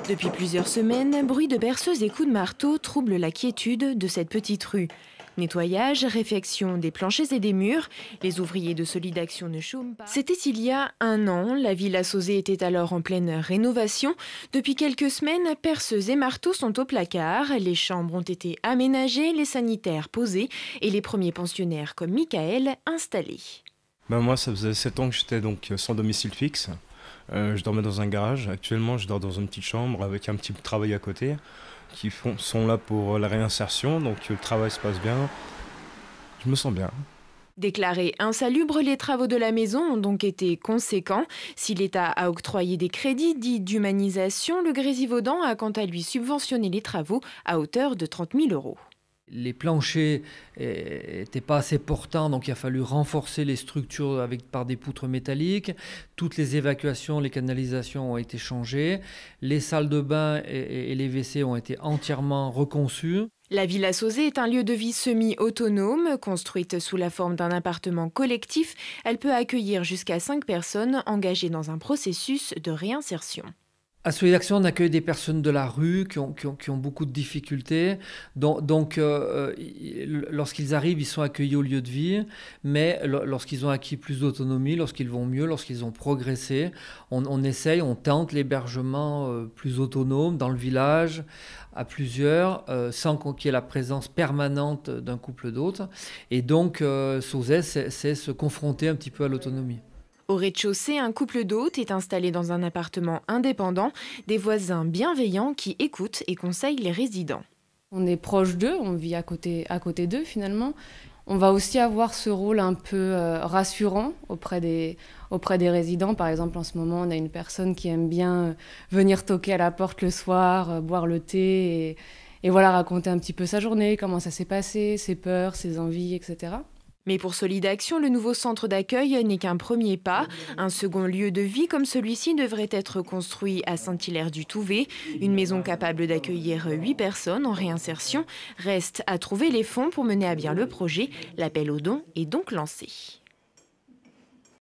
Depuis plusieurs semaines, bruit de berceuse et coups de marteau troublent la quiétude de cette petite rue. Nettoyage, réfection des planchers et des murs, les ouvriers de Solidaction ne chôment pas. C'était il y a un an, la Villa Sauzet était alors en pleine rénovation. Depuis quelques semaines, perceuses et marteaux sont au placard, les chambres ont été aménagées, les sanitaires posés et les premiers pensionnaires comme Michael installés. Moi, ça faisait 7 ans que j'étais donc sans domicile fixe. Je dormais dans un garage. Actuellement, je dors dans une petite chambre avec un petit travail à côté qui sont là pour la réinsertion. Donc le travail se passe bien. Je me sens bien. Déclarés insalubres, les travaux de la maison ont donc été conséquents. Si l'État a octroyé des crédits dits d'humanisation, le Grésivaudan a quant à lui subventionné les travaux à hauteur de 30 000 €. Les planchers n'étaient pas assez portants, donc il a fallu renforcer les structures par des poutres métalliques. Toutes les évacuations, les canalisations ont été changées. Les salles de bain et les WC ont été entièrement reconçues. La Villa Sauzet est un lieu de vie semi-autonome. Construite sous la forme d'un appartement collectif, elle peut accueillir jusqu'à 5 personnes engagées dans un processus de réinsertion. À Solidaction, on accueille des personnes de la rue qui ont beaucoup de difficultés. Donc, lorsqu'ils arrivent, ils sont accueillis au lieu de vie. Mais lorsqu'ils ont acquis plus d'autonomie, lorsqu'ils vont mieux, lorsqu'ils ont progressé, on tente l'hébergement plus autonome dans le village, à plusieurs, sans qu'il y ait la présence permanente d'un couple d'hôtes. Et donc, Sauzet, c'est se confronter un petit peu à l'autonomie. Au rez-de-chaussée, un couple d'hôtes est installé dans un appartement indépendant, des voisins bienveillants qui écoutent et conseillent les résidents. On est proche d'eux, on vit à côté d'eux finalement. On va aussi avoir ce rôle un peu rassurant auprès des résidents. Par exemple, en ce moment, on a une personne qui aime bien venir toquer à la porte le soir, boire le thé et voilà, raconter un petit peu sa journée, comment ça s'est passé, ses peurs, ses envies, etc. Mais pour Solidaction, le nouveau centre d'accueil n'est qu'un premier pas. Un second lieu de vie comme celui-ci devrait être construit à Saint-Hilaire-du-Touvet. Une maison capable d'accueillir 8 personnes en réinsertion. Reste à trouver les fonds pour mener à bien le projet. L'appel aux dons est donc lancé.